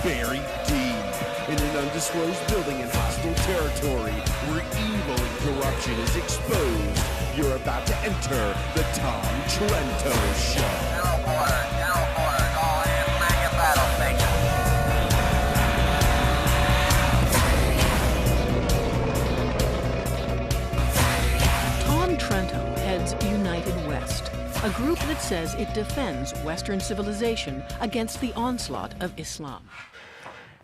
buried deep in an undisclosed building in hostile territory where evil and corruption is exposed. You're about to enter the Tom Trento Show. All in mega battle station. Tom Trento heads United West, a group that says it defends Western civilization against the onslaught of Islam.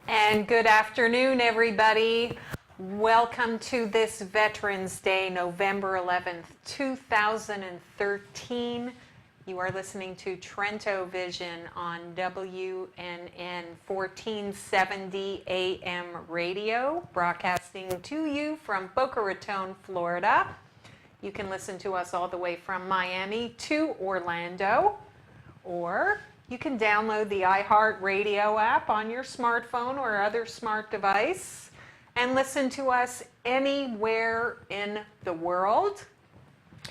And good afternoon, everybody. Welcome to this Veterans Day, November 11th, 2013. You are listening to TrentoVision on WNN 1470 AM radio, broadcasting to you from Boca Raton, Florida. You can listen to us all the way from Miami to Orlando, or you can download the iHeartRadio app on your smartphone or other smart device and listen to us anywhere in the world.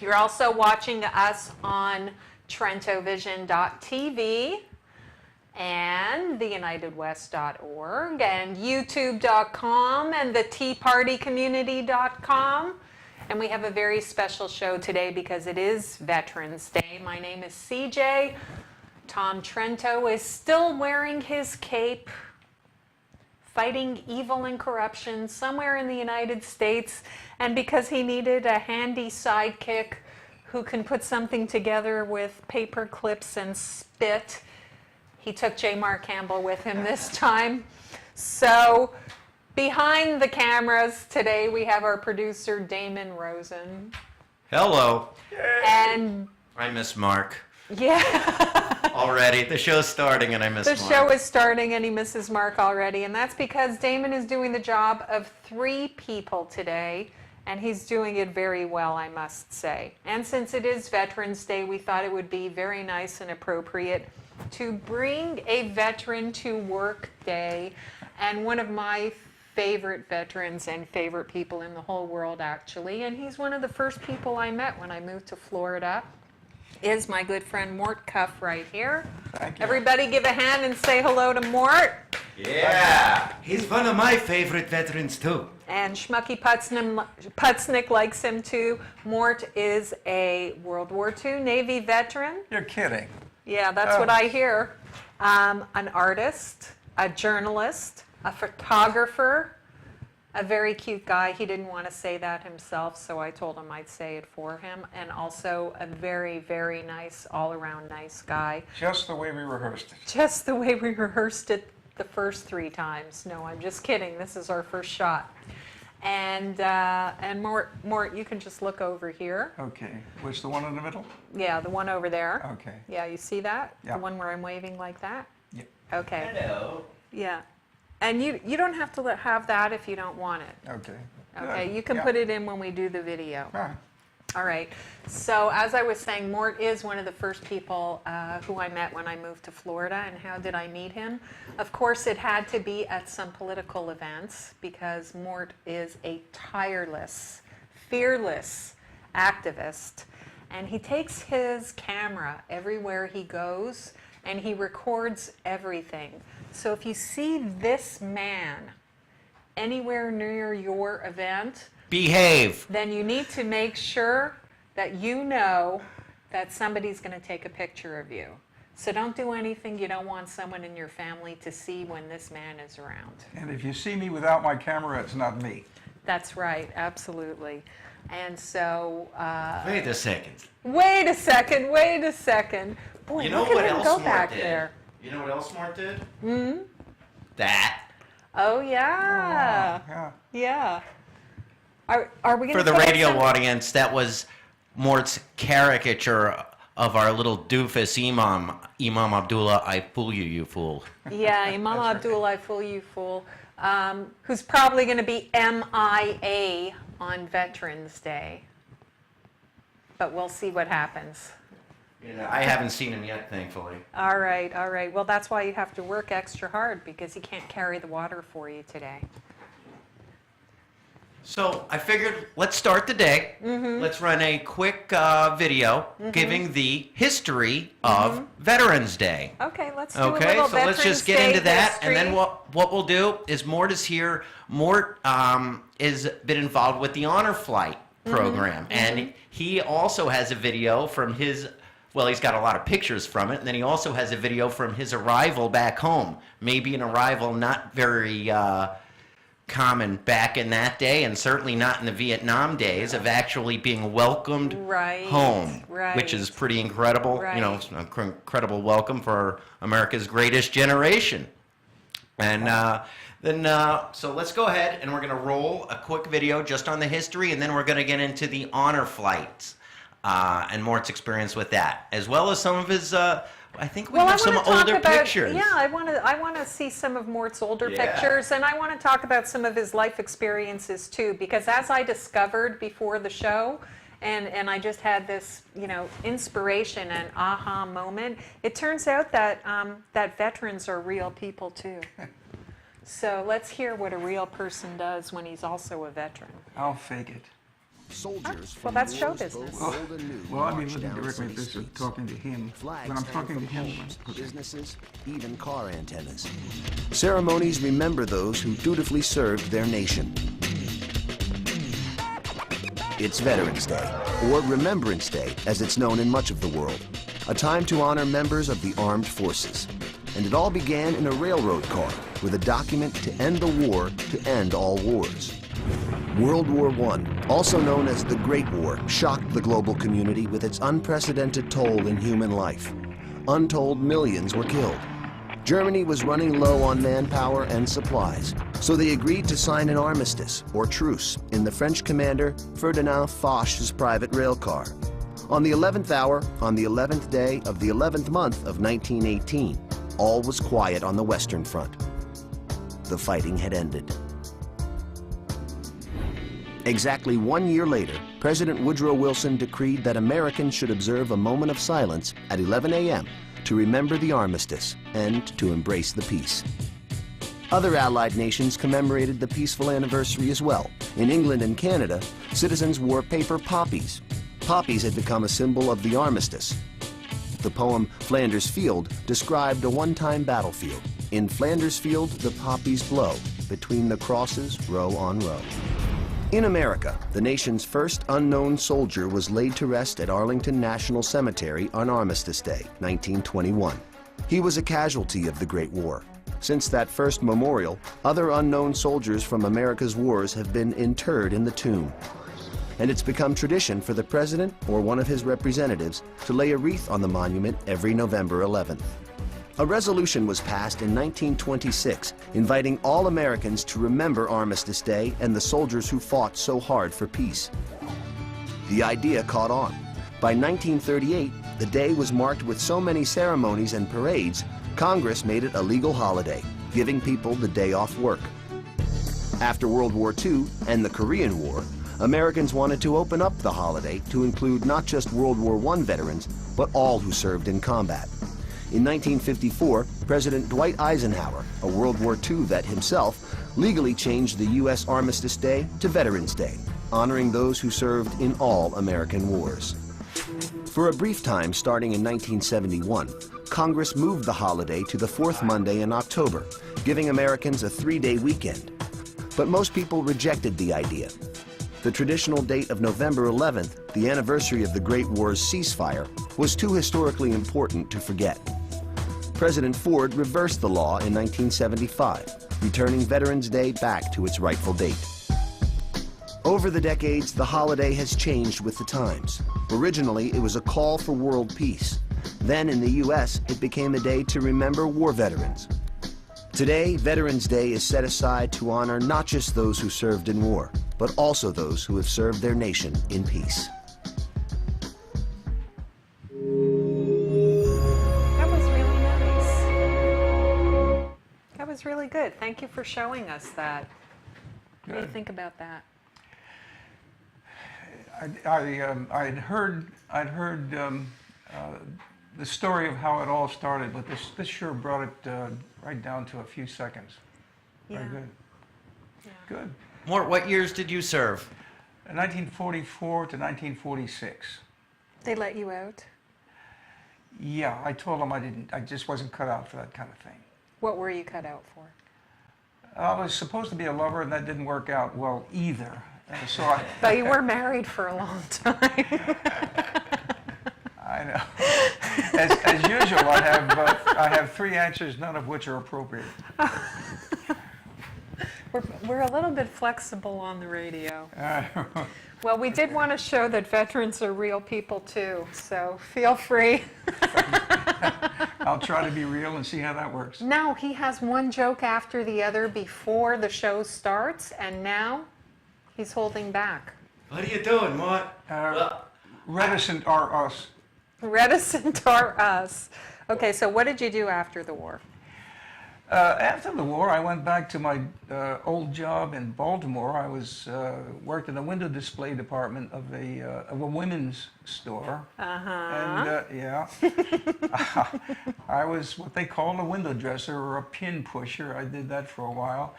You're also watching us on TrentoVision.tv and theunitedwest.org and YouTube.com and the TeaPartyCommunity.com. And we have a very special show today because it is Veterans Day. My name is CJ. Tom Trento is still wearing his cape, fighting evil and corruption somewhere in the United States. And because he needed a handy sidekick who can put something together with paper clips and spit, he took J. Mark Campbell with him this time. So behind the cameras today, we have our producer, Damon Rosen. Hello. And I miss Mark. yeah. Already. The show's starting and I miss Mark. The show is starting and he misses Mark already, and that's because Damon is doing the job of 3 people today, and he's doing it very well, I must say. And since it is Veterans Day, we thought it would be very nice and appropriate to bring a veteran to work day, and one of my favorite veterans and favorite people in the whole world, actually, and he's one of the first people I met when I moved to Florida, is my good friend Mort Kuff right here. Thank you. Everybody give a hand and say hello to Mort. Yeah. He's one of my favorite veterans too. And Schmucky Putznick likes him too. Mort is a World War II Navy veteran. You're kidding. Yeah, that's what I hear. An artist, a journalist, a photographer, a very cute guy. He didn't want to say that himself, so I told him I'd say it for him. And also a very, very nice, all-around nice guy. Just the way we rehearsed it. Just the way we rehearsed it the first 3 times. No, I'm just kidding. This is our first shot. And Mort, you can just look over here. Okay. Which, the one in the middle? Yeah, the one over there. Okay. Yeah, you see that? Yeah. The one where I'm waving like that? Yep. Okay. Hello. Yeah. And you don't have to have that if you don't want it. Okay. Okay, Good. you can Yeah. put it in when we do the video. All right. All right. So as I was saying, Mort is one of the first people who I met when I moved to Florida. And how did I meet him? Of course, it had to be at some political events because Mort is a tireless, fearless activist. And he takes his camera everywhere he goes and he records everything. So if you see this man anywhere near your event, Behave. then you need to make sure that you know that somebody's going to take a picture of you. So don't do anything you don't want someone in your family to see when this man is around. And if you see me without my camera, it's not me. That's right, absolutely. And so... Wait a second. Wait a second. Boy, You know look at what him else go Mort back did? there. You know what else Mort did? Hmm? That. Oh, yeah. Yeah. Yeah. Are we going For to the radio audience, that was Mort's caricature of our little doofus Imam Abdullah, I fool you, you fool. Yeah, Imam Abdullah, I fool you fool, who's probably going to be MIA on Veterans Day. But we'll see what happens. I haven't seen him yet, thankfully. All right, all right. Well, that's why you have to work extra hard because he can't carry the water for you today. So I figured let's start the day. Let's run a quick video giving the history of Veterans Day. Okay, let's do a Okay, little so let's Veterans just get Day into that, and then history. what we'll do is Mort is here. Mort is been involved with the Honor Flight program, and he also has a video from his. Well, he's got a lot of pictures from it, and then he also has a video from his arrival back home. Maybe an arrival not very common back in that day, and certainly not in the Vietnam days, of actually being welcomed home, which is pretty incredible. You know, it's an incredible welcome for America's greatest generation. And so let's go ahead and we're going to roll a quick video just on the history, and then we're going to get into the honor flights and Mort's experience with that, as well as some of his. I think we have some older pictures. Yeah, I want to see some of Mort's older pictures, and I want to talk about some of his life experiences too, because as I discovered before the show, and I just had this, you know, inspiration and aha moment. It turns out that that veterans are real people too. So let's hear what a real person does when he's also a veteran. I'll fake it. Soldiers Well, that's show business. Well, I mean, looking directly at this, talking to him. When I'm talking to him, businesses, even car antennas. Ceremonies remember those who dutifully served their nation. It's Veterans Day, or Remembrance Day, as it's known in much of the world, a time to honor members of the armed forces. And it all began in a railroad car with a document to end the war, to end all wars. World War I, also known as the Great War, shocked the global community with its unprecedented toll in human life. Untold millions were killed. Germany was running low on manpower and supplies, so they agreed to sign an armistice, or truce, in the French commander Ferdinand Foch's private rail car. On the 11th hour, on the 11th day of the 11th month of 1918, all was quiet on the Western Front. The fighting had ended. Exactly 1 year later, President Woodrow Wilson decreed that Americans should observe a moment of silence at 11 a.m. to remember the armistice and to embrace the peace. Other Allied nations commemorated the peaceful anniversary as well. In England and Canada, citizens wore paper poppies. Poppies had become a symbol of the armistice. The poem Flanders Field described a one-time battlefield. In Flanders Field, the poppies blow, between the crosses, row on row. In America, the nation's first unknown soldier was laid to rest at Arlington National Cemetery on Armistice Day, 1921. He was a casualty of the Great War. Since that first memorial, other unknown soldiers from America's wars have been interred in the tomb. And it's become tradition for the president or one of his representatives to lay a wreath on the monument every November 11th. A resolution was passed in 1926 inviting all Americans to remember Armistice Day and the soldiers who fought so hard for peace. The idea caught on. By 1938, the day was marked with so many ceremonies and parades, Congress made it a legal holiday, giving people the day off work. After World War II and the Korean War, Americans wanted to open up the holiday to include not just World War I veterans, but all who served in combat. In 1954, President Dwight Eisenhower, a World War II vet himself, legally changed the U.S. Armistice Day to Veterans Day, honoring those who served in all American wars. For a brief time starting in 1971, Congress moved the holiday to the fourth Monday in October, giving Americans a three-day weekend. But most people rejected the idea. The traditional date of November 11th, the anniversary of the Great War's ceasefire, was too historically important to forget. President Ford reversed the law in 1975, returning Veterans Day back to its rightful date. Over the decades, the holiday has changed with the times. Originally, it was a call for world peace. Then in the U.S., it became a day to remember war veterans. Today, Veterans Day is set aside to honor not just those who served in war, but also those who have served their nation in peace. That was really nice. That was really good. Thank you for showing us that. What do you think about that? I'd heard the story of how it all started, but this sure brought it right down to a few seconds. Yeah. Very good. Yeah. Good. Mort, what years did you serve? 1944 to 1946. They let you out? Yeah, I told them I just wasn't cut out for that kind of thing. What were you cut out for? I was supposed to be a lover, and that didn't work out well either. And so But you were married for a long time. I know. As usual, I have 3 answers, none of which are appropriate. We're a little bit flexible on the radio. Well, we did want to show that veterans are real people too, so feel free. I'll try to be real and see how that works. Now, he has one joke after the other before the show starts, and now he's holding back. What are you doing, Mort? Reticent are us. Reticent are us. Okay, so what did you do after the war? After the war, I went back to my old job in Baltimore. I was worked in the window display department of a women's store. And yeah, I was what they call a window dresser or a pin pusher. I did that for a while.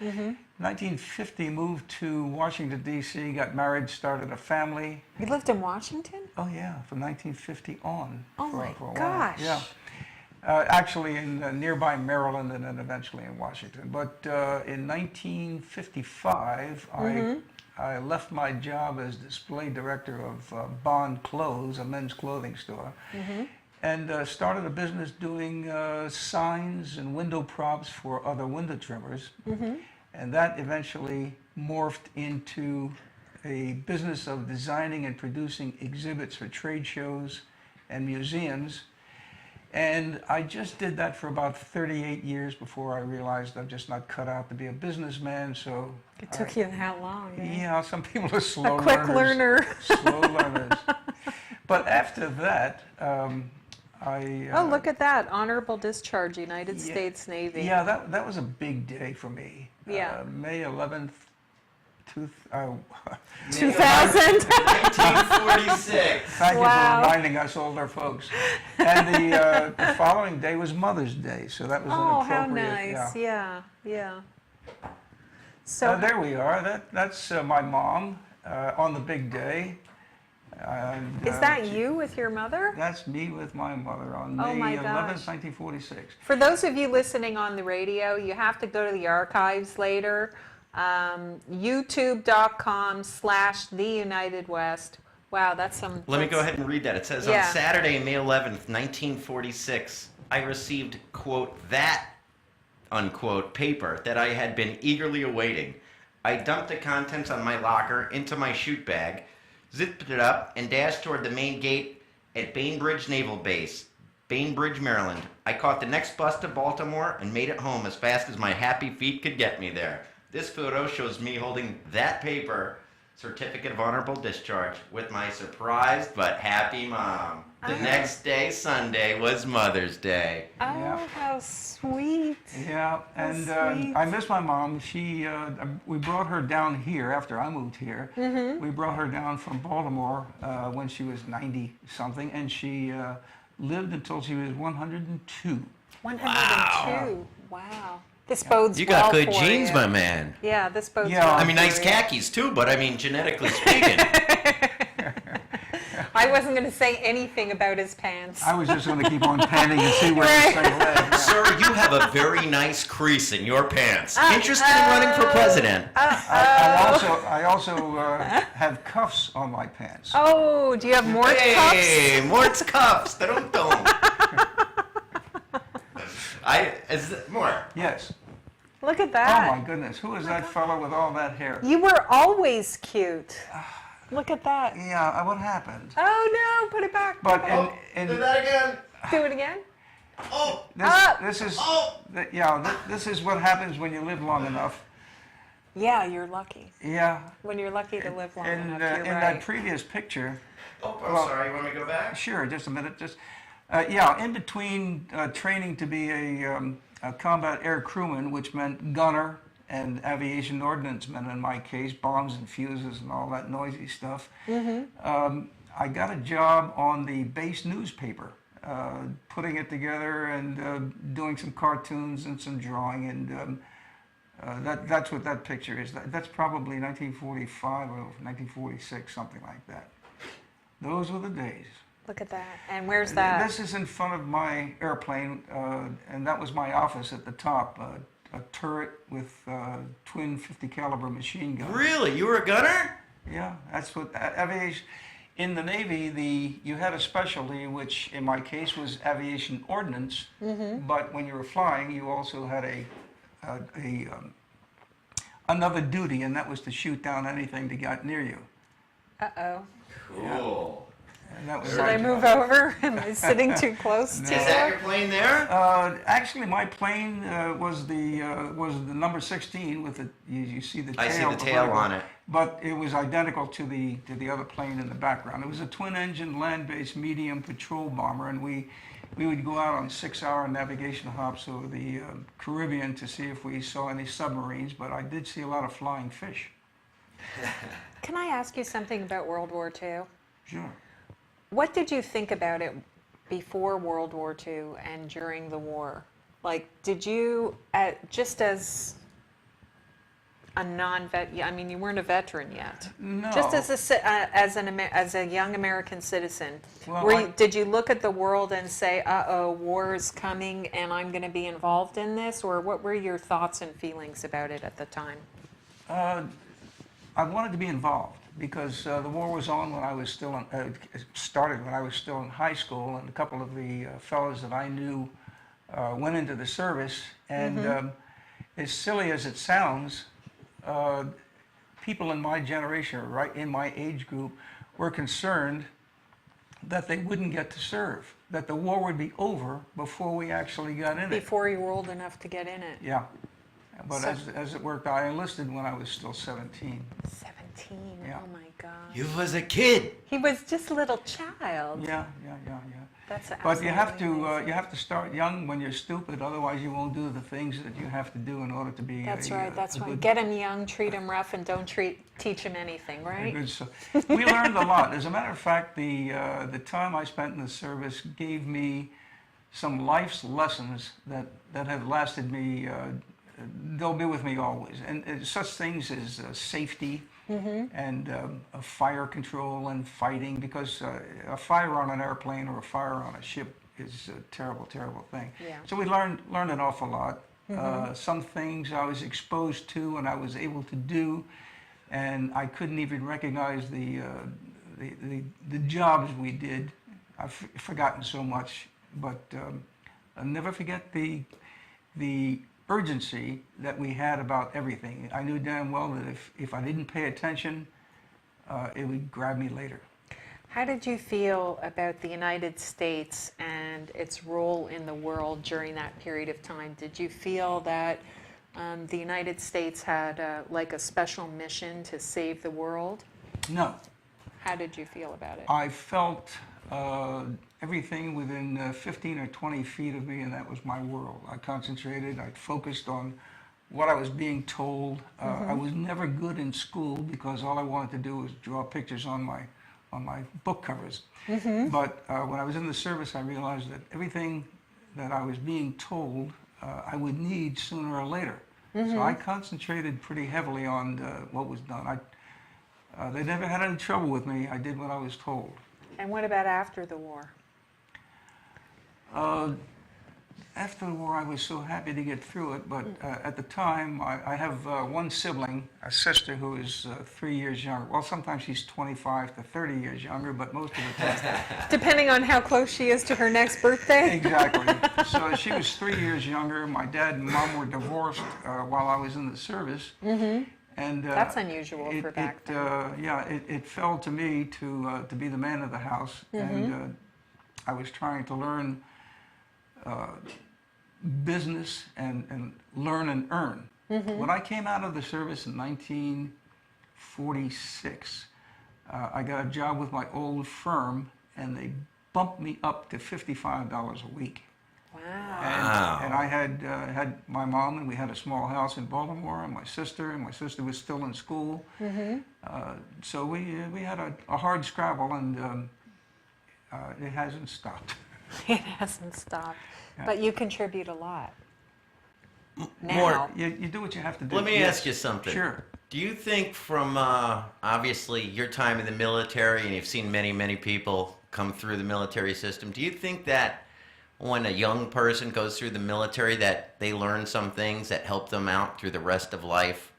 1950, moved to Washington D.C. Got married, started a family. You lived in Washington? Oh yeah, from 1950 on. Oh for my a while. gosh! Yeah. Actually in nearby Maryland and then eventually in Washington. But in 1955, I left my job as display director of Bond Clothes, a men's clothing store, and started a business doing signs and window props for other window trimmers. And that eventually morphed into a business of designing and producing exhibits for trade shows and museums. And I just did that for about 38 years before I realized I'm just not cut out to be a businessman. So It took you that long. yeah, some people are slow A quick learner. Slow learners. But after that, I. Oh, look at that! Honorable discharge, United States Navy. Yeah, that was a big day for me. Yeah. May 11th, 2000. 1946. Thank you Wow. for reminding us older folks. And the following day was Mother's Day, so that was an Oh, how appropriate. nice! Yeah. Yeah. So There we are. That's my mom on the big day. And, is that you with your mother? That's me with my mother on Oh May my 11th, gosh. 1946. For those of you listening on the radio, you have to go to the archives later. YouTube.com/TheUnitedWest. Wow, that's some. Let me go ahead and read that. It says, Yeah. on Saturday, May 11th, 1946, I received, quote, that, unquote, paper that I had been eagerly awaiting. I dumped the contents on my locker into my chute bag, zipped it up, and dashed toward the main gate at Bainbridge Naval Base, Bainbridge, Maryland. I caught the next bus to Baltimore and made it home as fast as my happy feet could get me there. This photo shows me holding that paper, Certificate of Honorable Discharge, with my surprised but happy mom. The next day, Sunday, was Mother's Day. Oh, Yeah. how sweet! Yeah, and sweet. I miss my mom. She, we brought her down here after I moved here. We brought her down from Baltimore when she was 90-something, and she lived until she was 102. 102. Wow. This bodes You well got good for genes, you. my man. Yeah, this bodes Yeah. well. I mean, nice for you. khakis too, but I mean, genetically speaking. I wasn't going to say anything about his pants. I was just going to keep on panning and see where this thing led. Sir, you have a very nice crease in your pants. Interested in running for president? I also have cuffs on my pants. Oh, do you have more cups? Hey, Mort's cuffs. Don't. Mort. Yes. Look at Oh that. my goodness, who is that fellow with all that hair? You were always cute. Look at that. Yeah, what happened? Oh no, put it back. But Do that again. Do it again. Oh. this is Oh. this is what happens when you live long enough. Yeah, you're lucky. Yeah. When you're lucky to live long In enough, you're in right. that previous picture, Oh, I'm sorry. You want me to go back? sure, just a minute, in between training to be a combat air crewman, which meant gunner and aviation ordnanceman in my case, bombs and fuses and all that noisy stuff. I got a job on the base newspaper, putting it together and doing some cartoons and some drawing. And That's what that picture is. That's probably 1945 or 1946, something like that. Those were the days. Look at that. And where's that? This is in front of my airplane, and that was my office at the top. A turret with twin 50 caliber machine guns. Really? You were a gunner? Yeah, that's what aviation. In the Navy, you had a specialty, which in my case was aviation ordnance. But when you were flying, you also had another duty, and that was to shoot down anything that got near you. Uh-oh. Cool. And that was Should I move over? Am I sitting too close to Is that your plane there? Actually, my plane was the number 16 with the you see the tail. I see the tail on it. But it was identical to the other plane in the background. It was a twin-engine land-based medium patrol bomber, and we would go out on 6-hour navigation hops over the Caribbean to see if we saw any submarines. But I did see a lot of flying fish. Can I ask you something about World War II? Sure. What did you think about it before World War II and during the war? Like, did you, just as a non-vet, I mean, you weren't a veteran yet. No. Just as a young American citizen, Well, did you look at the world and say, uh-oh, war is coming and I'm going to be involved in this? Or what were your thoughts and feelings about it at the time? I wanted to be involved because the war was on when I was still started when I was still in high school, and a couple of the fellows that I knew went into the service. And as silly as it sounds, people in my generation, or right in my age group, were concerned that they wouldn't get to serve, that the war would be over before we actually got in it. Before you were old enough to get in it. Yeah. But So- as it worked, I enlisted when I was still 17. 17, Yeah. oh my God. You was a kid. He was just a little child. Yeah. That's But you have absolutely to amazing. you have to start young when you're stupid. Otherwise, you won't do the things that you have to do in order to be. That's a, right, that's a right. good- Get him young, treat him rough, and don't teach him anything, a right? good we learned a lot. As a matter of fact, the time I spent in the service gave me some life's lessons that have lasted me. They'll be with me always. And such things as safety and fire control and fighting, because a fire on an airplane or a fire on a ship is a terrible, terrible thing. Yeah. So we learned an awful lot. Some things I was exposed to and I was able to do, and I couldn't even recognize the jobs we did. I've forgotten so much, but I'll never forget the urgency that we had about everything. I knew damn well that if I didn't pay attention, it would grab me later. How did you feel about the United States and its role in the world during that period of time? Did you feel that the United States had like a special mission to save the world? No. How did you feel about it? I felt everything within 15 or 20 feet of me, and that was my world. I concentrated, I focused on what I was being told. I was never good in school because all I wanted to do was draw pictures on my book covers. But when I was in the service, I realized that everything that I was being told I would need sooner or later. So I concentrated pretty heavily on what was done. They never had any trouble with me. I did what I was told. And what about after the war? After the war, I was so happy to get through it, but at the time, I have one sibling, a sister who is 3 years younger. Well, sometimes she's 25 to 30 years younger, but most of the time... Depending on how close she is to her next birthday? Exactly. So she was 3 years younger. My dad and mom were divorced while I was in the service. And That's unusual for back then. It fell to me to be the man of the house, and I was trying to learn business and learn and earn. When I came out of the service in 1946, I got a job with my old firm, and they bumped me up to $55 a week. Wow. And I had my mom, and we had a small house in Baltimore, and my sister was still in school. So we had a hard scrabble, and it hasn't stopped. It hasn't stopped. But you contribute a lot. now. You do what you have to do. Let me Yes. ask you something. Sure. Do you think from obviously your time in the military, and you've seen many, many people come through the military system, do you think that when a young person goes through the military that they learn some things that help them out through the rest of life?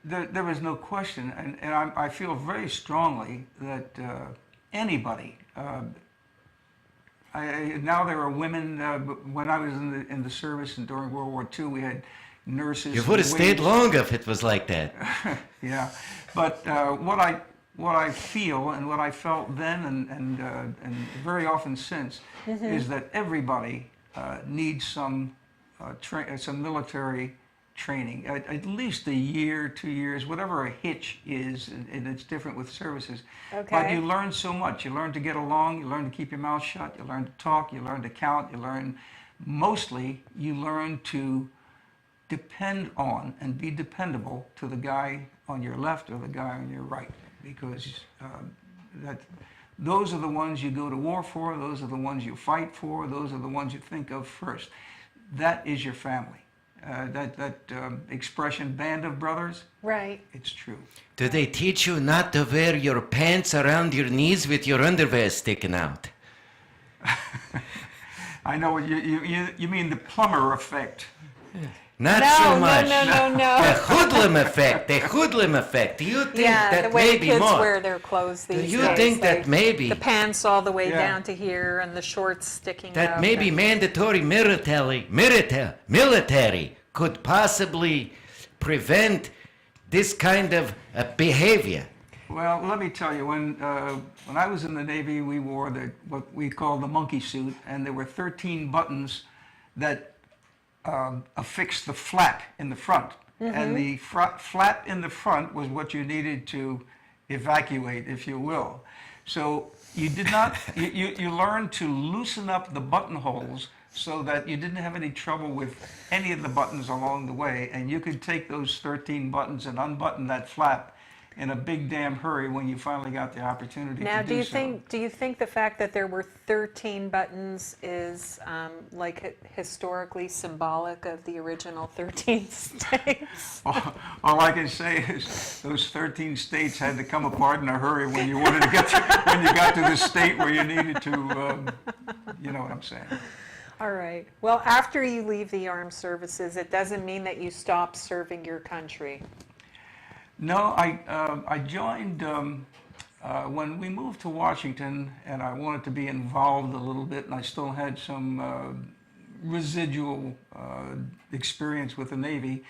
There is no question, and I feel very strongly that anybody. Now there are women. When I was in the service and during World War II, we had nurses. You would have stayed longer if it was like that. Yeah, but what I feel and what I felt then and very often since is that everybody needs some military training, at least a year, 2 years, whatever a hitch is, and it's different with services. Okay. But you learn so much. You learn to get along, you learn to keep your mouth shut, you learn to talk, you learn to count, mostly you learn to depend on and be dependable to the guy on your left or the guy on your right, because those are the ones you go to war for, those are the ones you fight for, those are the ones you think of first. That is your family. That expression, band of brothers, Right. it's true. Do they teach you not to wear your pants around your knees with your underwear sticking out? I know what you mean, the plumber effect. Not No, so no, much. no, no, no. The hoodlum effect. The hoodlum effect. Do you think Yeah, that the way maybe kids more? wear their clothes these you days. think that like maybe- the pants all the way Yeah. down to here and the shorts sticking That up? maybe and- mandatory military could possibly prevent this kind of behavior? Well, let me tell you, when I was in the Navy, we wore what we call the monkey suit, and there were 13 buttons that affixed the flap in the front. And the flap in the front was what you needed to evacuate, if you will. So you did not, you learned to loosen up the buttonholes so that you didn't have any trouble with any of the buttons along the way, and you could take those 13 buttons and unbutton that flap in a big damn hurry when you finally got the opportunity Now, to do you so. think the fact that there were 13 buttons is historically symbolic of the original 13 states? All I can say is those 13 states had to come apart in a hurry when you wanted to when you got to the state where you needed to. You know what I'm saying? All right. Well, after you leave the armed services, it doesn't mean that you stop serving your country. No, I joined when we moved to Washington, and I wanted to be involved a little bit, and I still had some residual experience with the Navy.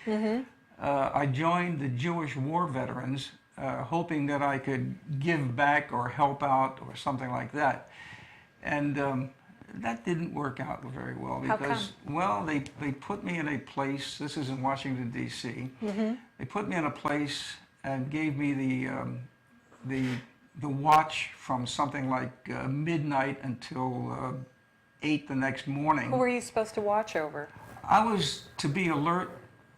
I joined the Jewish war veterans, hoping that I could give back or help out or something like that. And that didn't work out very well How because, well, they put me in a place, this is in Washington, D.C., they put me in a place and gave me the watch from something like midnight until 8 the next morning. Who were you supposed to watch over? I was to be alert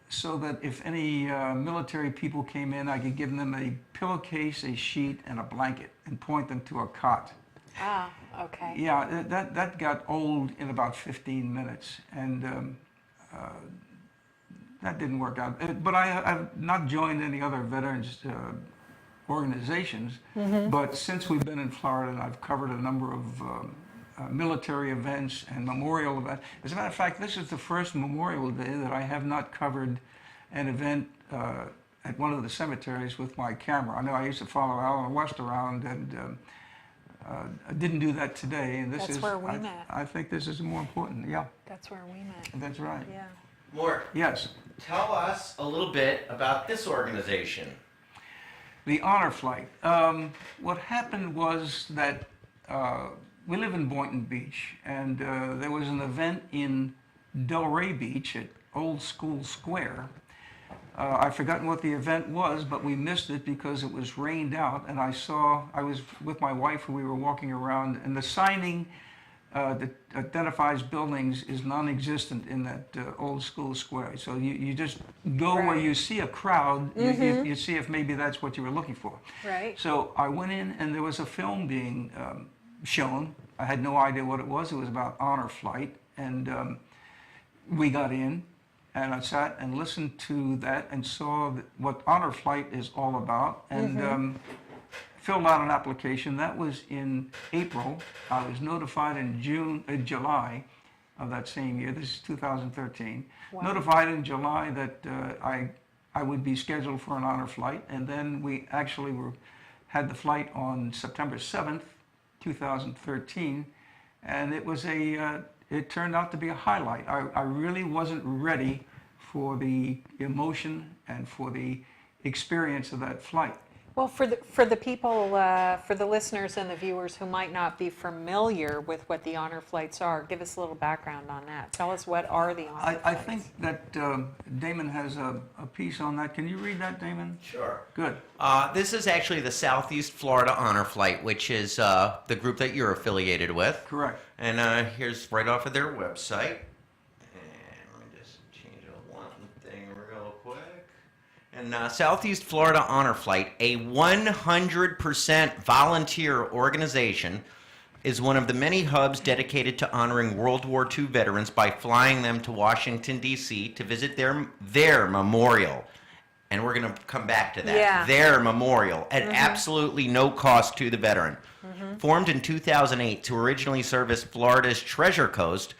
so that if any military people came in, I could give them a pillowcase, a sheet, and a blanket and point them to a cot. Ah, okay. Yeah, that got old in about 15 minutes, and that didn't work out. But I've not joined any other veterans organizations, but since we've been in Florida, I've covered a number of military events and memorial events. As a matter of fact, this is the first Memorial Day that I have not covered an event at one of the cemeteries with my camera. I know I used to follow Alan West around, and I didn't do that today. And this That's is where we met. I think this is more important. Yeah, That's where we met. that's right. Yeah. Mort, Yes. tell us a little bit about this organization. The honor flight. What happened was that we live in Boynton Beach, and there was an event in Delray Beach at Old School Square. I've forgotten what the event was, but we missed it because it was rained out, and I was with my wife and we were walking around, and the signing that identifies buildings is non-existent in that Old School Square. So you just go where Right. you see a crowd, you see if maybe that's what you were looking for. Right. So I went in and there was a film being shown. I had no idea what it was. It was about honor flight, and we got in. and I sat and listened to that and saw what honor flight is all about, and filled out an application. That was in April. I was notified in July of that same year. This is 2013. Wow. Notified in July that I would be scheduled for an honor flight, and then we actually had the flight on September 7th, 2013, and it turned out to be a highlight. I really wasn't ready for the emotion and for the experience of that flight. Well, for the people, for the listeners and the viewers who might not be familiar with what the honor flights are, give us a little background on that. Tell us, what are the honor flights? I think that Damon has a piece on that. Can you read that, Damon? Sure. Good. This is actually the Southeast Florida Honor Flight, which is the group that you're affiliated with. Correct. And here's right off of their website. And let me just change one thing real quick. And Southeast Florida Honor Flight, a 100% volunteer organization, is one of the many hubs dedicated to honoring World War II veterans by flying them to Washington, D.C. to visit their memorial. And we're going to come back to that. Yeah. Their memorial at absolutely no cost to the veteran. Formed in 2008 to originally service Florida's Treasure Coast,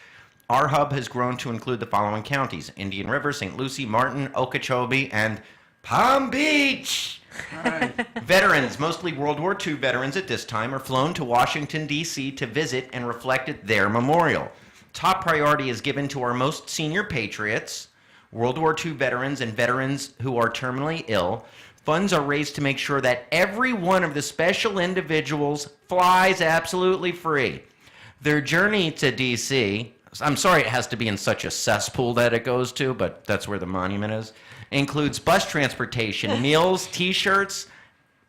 our hub has grown to include the following counties: Indian River, St. Lucie, Martin, Okeechobee, and Palm Beach. All right. Veterans, mostly World War II veterans at this time, are flown to Washington, D.C. to visit and reflect at their memorial. Top priority is given to our most senior patriots, World War II veterans, and veterans who are terminally ill. Funds are raised to make sure that every one of the special individuals flies absolutely free. Their journey to D.C., I'm sorry it has to be in such a cesspool that it goes to, but that's where the monument is, includes bus transportation, meals, T-shirts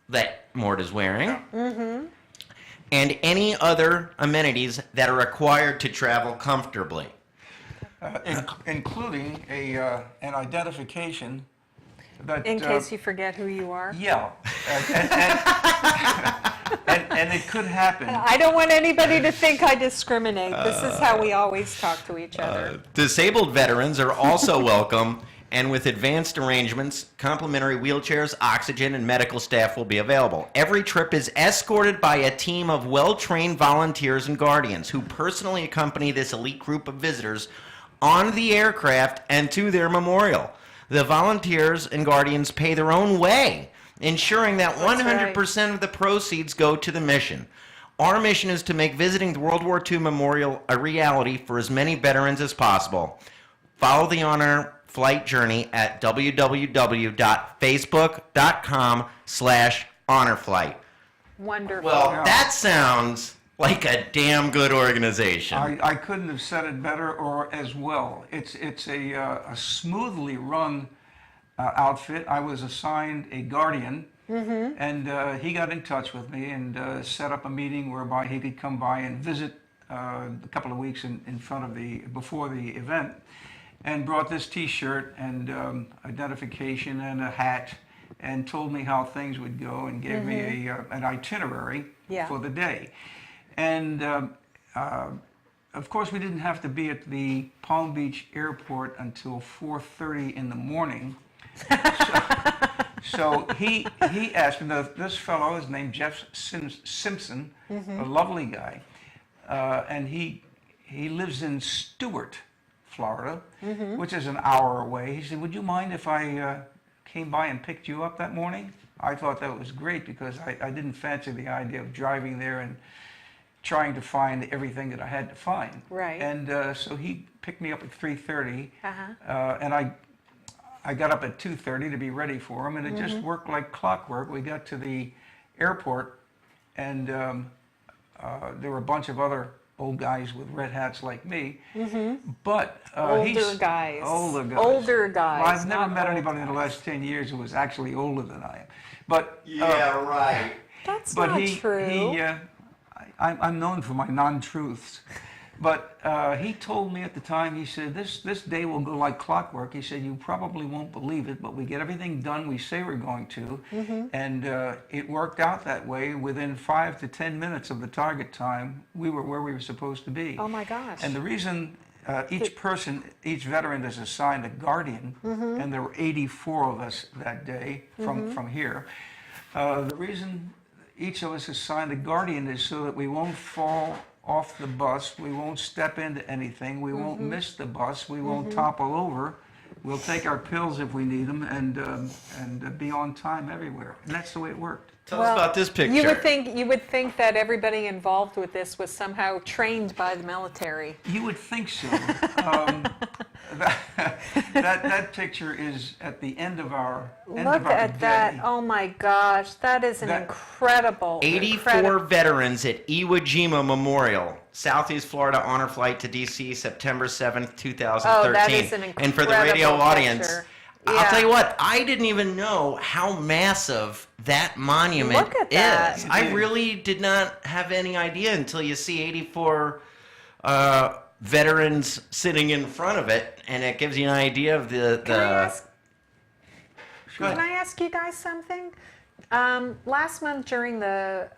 that Mort is wearing, and any other amenities that are required to travel comfortably. Including an identification that... In case you forget who you are. Yeah. And it could happen. I don't want anybody to think I discriminate. This is how we always talk to each other. Disabled veterans are also welcome, and with advanced arrangements, complimentary wheelchairs, oxygen, and medical staff will be available. Every trip is escorted by a team of well-trained volunteers and guardians who personally accompany this elite group of visitors on the aircraft and to their memorial. The volunteers and guardians pay their own way, ensuring that 100% of the proceeds go to the mission. Our mission is to make visiting the World War II Memorial a reality for as many veterans as possible. Follow the honor flight journey at www.facebook.com/honorflight. Wonderful. Well, that sounds like a damn good organization. I couldn't have said it better or as well. It's a smoothly run outfit. I was assigned a guardian, and he got in touch with me and set up a meeting whereby he could come by and visit a couple of weeks before the event, and brought this T-shirt and identification and a hat, and told me how things would go and gave me an itinerary for the day. And of course, we didn't have to be at the Palm Beach airport until 4:30 in the morning. So he asked me, this fellow is named Jeff Simpson, a lovely guy, and he lives in Stuart, Florida, which is an hour away. He said, would you mind if I came by and picked you up that morning? I thought that was great because I didn't fancy the idea of driving there and trying to find everything that I had to find. Right. And so he picked me up at 3:30, and I got up at 2:30 to be ready for him, and it just worked like clockwork. We got to the airport, and there were a bunch of other old guys with red hats like me, but Older guys. Older guys. Older guys. Well, I've never not met old anybody in the guys. last 10 years who was actually older than I am. But Yeah, right. That's but not true. I'm known for my non-truths. But he told me at the time, he said, this day will go like clockwork. He said, you probably won't believe it, but we get everything done we say we're going to. And it worked out that way. Within 5 to 10 minutes of the target time, we were where we were supposed to be. Oh my gosh. And the reason each veteran is assigned a guardian, and there were 84 of us that day from here. The reason each of us assigned a guardian is so that we won't fall off the bus, we won't step into anything, we won't miss the bus, we won't topple over. We'll take our pills if we need them, and be on time everywhere. And that's the way it worked. Tell us about this picture. You would think that everybody involved with this was somehow trained by the military. You would think so. That picture is at the end of our Look at that. Oh my gosh, that is an incredible. 84 veterans at Iwo Jima Memorial, Southeast Florida honor flight to DC, September 7th, 2013. Oh, that is an incredible And for the radio audience, picture. I'll tell you what, I didn't even know how massive that monument Look at that. is. I really did not have any idea until you see 84 veterans sitting in front of it, and it gives you an idea of the Can I ask you guys something? Last month during the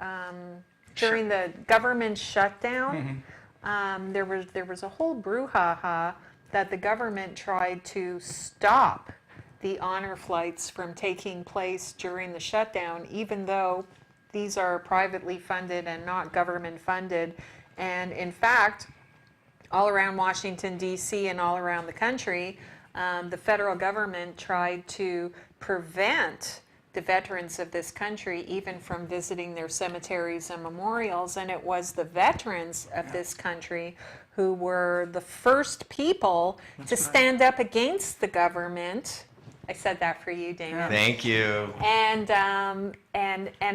government shutdown, there was a whole brouhaha that the government tried to stop the honor flights from taking place during the shutdown, even though these are privately funded and not government funded. And in fact, all around Washington, D.C. and all around the country, the federal government tried to prevent the veterans of this country even from visiting their cemeteries and memorials. And it was the veterans of this country who were the first people to stand up against the government. I said that for you, Damon. Thank you. And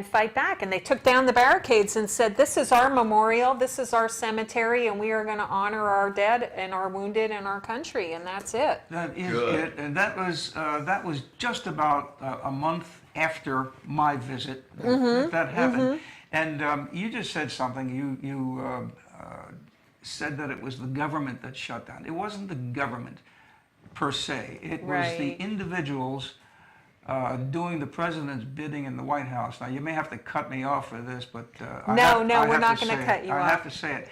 fight back. And they took down the barricades and said, this is our memorial, this is our cemetery, and we are going to honor our dead and our wounded in our country, and that's it. That is it. And that was just about a month after my visit that happened. And you just said something. You said that it was the government that shut down. It wasn't the government per se. It was the individuals doing the president's bidding in the White House. Now, you may have to cut me off for this, but we're not going to cut you off. I have to say it.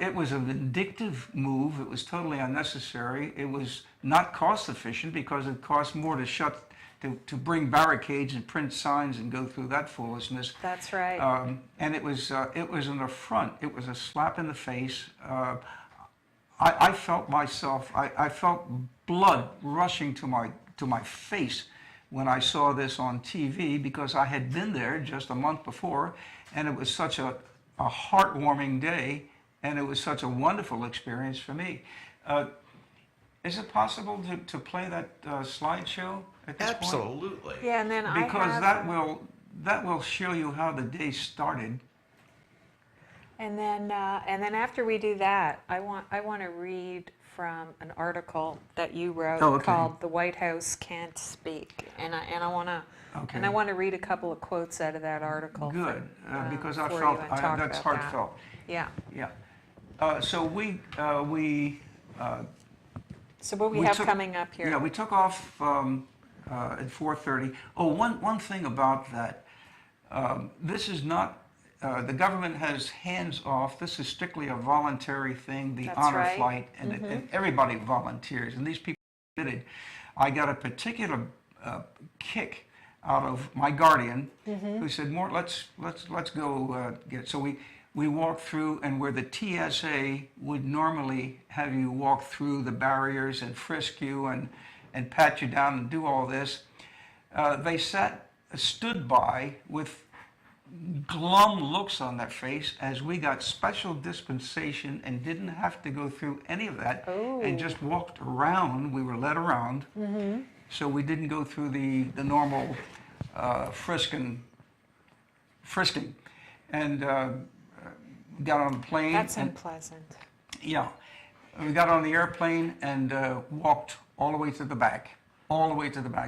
It was a vindictive move. It was totally unnecessary. It was not cost efficient because it cost more to bring barricades and print signs and go through that foolishness. That's right. And it was an affront. It was a slap in the face. I felt myself. I felt blood rushing to my face when I saw this on TV, because I had been there just a month before, and it was such a heartwarming day, and it was such a wonderful experience for me. Is it possible to play that slideshow at this point? Absolutely. Yeah, and then Because that will show you how the day started. And then after we do that, I want to read from an article that you wrote called "The White House Can't Speak," and I want to read a couple of quotes out of that article. Good, because I felt that's heartfelt. Yeah. Yeah. So we So what we have coming up here? Yeah, we took off at 4:30. Oh, one thing about that. This is not. The government has hands off. This is strictly a voluntary thing, the honor flight, and everybody volunteers, and these people did it. I got a particular kick out of my guardian, who said, "Mort, let's go get it." So we walked through, and where the TSA would normally have you walk through the barriers and frisk you and pat you down and do all this, they stood by with glum looks on their face as we got special dispensation and didn't have to go through any of that and just walked around. We were led around, so we didn't go through the normal frisking, and got on the plane. That's unpleasant. Yeah, we got on the airplane and walked all the way to the back,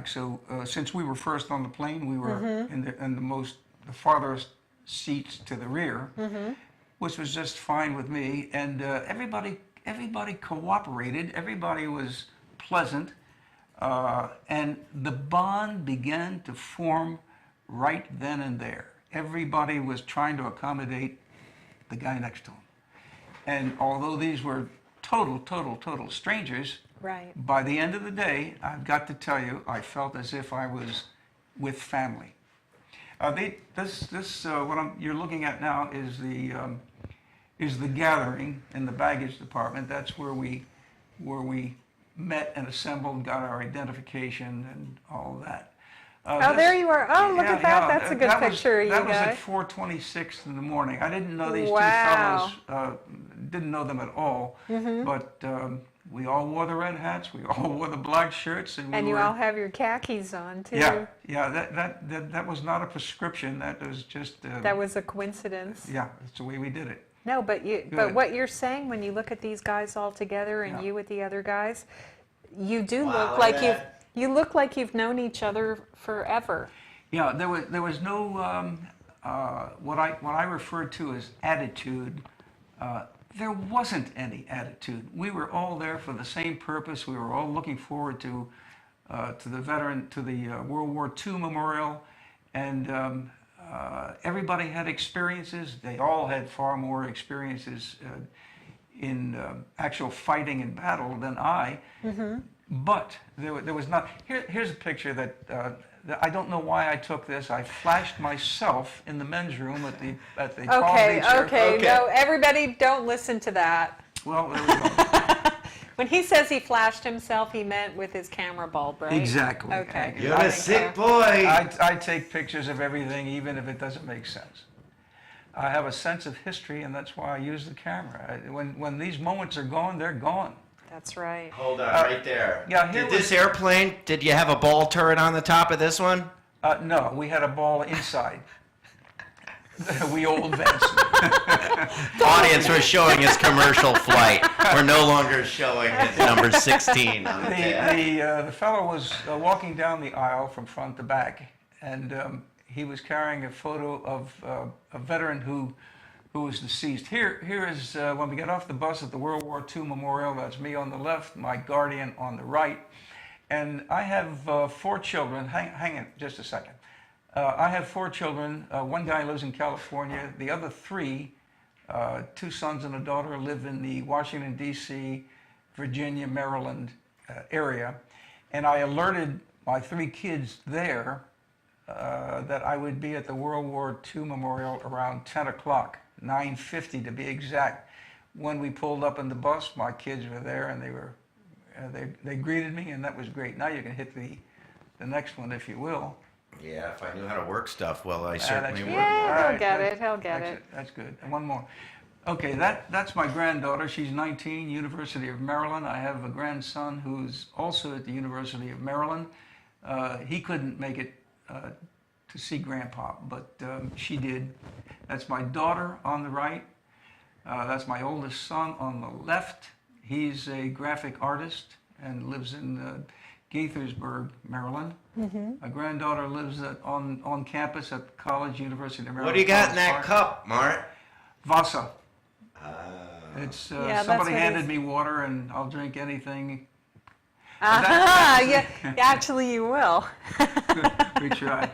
So since we were first on the plane, we were in the farthest seats to the rear, which was just fine with me. And everybody cooperated. Everybody was pleasant, and the bond began to form right then and there. Everybody was trying to accommodate the guy next to him. And although these were total strangers. Right. By the end of the day, I've got to tell you, I felt as if I was with family. What you're looking at now is the gathering in the baggage department. That's where we met and assembled, got our identification and all of that. There you are. Oh, look at that. That's a good picture of you guys. That guys. was at 4:26 in the morning. I didn't know these Wow. two fellows, didn't know them at all, but we all wore the red hats, we all wore the black shirts, and And you were, all have your khakis on, too. Yeah, that was not a prescription, that was just... That was a coincidence. Yeah, that's the way we did it. No, but Good. what you're saying when you look at these guys all together and Yeah. you with the other guys, you do Wow, look like yeah. you look like you've known each other forever. Yeah, there was no what I refer to as attitude. There wasn't any attitude. We were all there for the same purpose. We were all looking forward to the World War II memorial, and everybody had experiences. They all had far more experiences in actual fighting and battle than I. But there was not. Here's a picture that I don't know why I took this. I flashed myself in the men's room at the Okay, Palm Beach okay. No, everybody don't listen to that. Well, there we go. When he says he flashed himself, he meant with his camera bulb, right? Exactly. Okay. You're a sick boy. I take pictures of everything, even if it doesn't make sense. I have a sense of history, and that's why I use the camera. When these moments are gone, they're gone. That's right. Hold on, right there. yeah, here Did this airplane, did you have a ball turret on the top of this one? No, we had a ball inside. We old vets. Audience, we're showing his commercial flight. We're no longer showing his number 16 on the tab. The fellow was walking down the aisle from front to back, and he was carrying a photo of a veteran who was deceased. Here is when we get off the bus at the World War II Memorial. That's me on the left, my guardian on the right, and I have 4 children. Hang on just a second. I have 4 children. One guy lives in California. The other 3, 2 sons and a daughter, live in the Washington, D.C., Virginia, Maryland area. And I alerted my 3 kids there that I would be at the World War II Memorial around 10 o'clock, 9:50 to be exact. When we pulled up in the bus, my kids were there, and they greeted me, and that was great. Now you can hit the next one, if you will. Yeah, if I knew how to work stuff, well, I certainly would. Yeah, he'll get that- it. He'll get it. That's good. And one more. Okay, that's my granddaughter. She's 19, University of Maryland. I have a grandson who's also at the University of Maryland. He couldn't make it to see Grandpa, but she did. That's my daughter on the right. That's my oldest son on the left. He's a graphic artist and lives in Gaithersburg, Maryland. My granddaughter lives on campus at the college, University of Maryland. What do you got in that Park. cup, Mart? Vasa. It's Yeah, that's somebody what handed it's- me water, and I'll drink anything. Yeah, actually you will. We tried.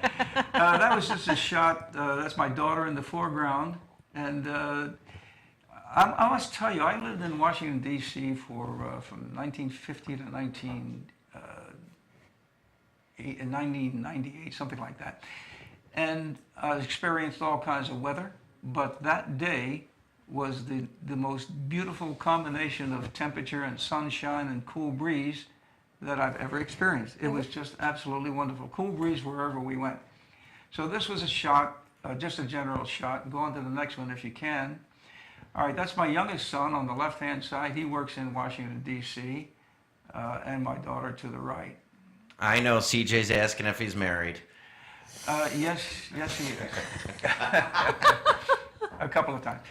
That was just a shot. That's my daughter in the foreground, and I must tell you, I lived in Washington D.C. from 1950 to 1998, something like that, and I experienced all kinds of weather. But that day was the most beautiful combination of temperature and sunshine and cool breeze that I've ever experienced. It was just absolutely wonderful. Cool breeze wherever we went. So this was a shot, just a general shot. Go on to the next one if you can. All right, that's my youngest son on the left-hand side. He works in Washington, D.C., and my daughter to the right. I know CJ's asking if he's married. Yes, he is. A couple of times.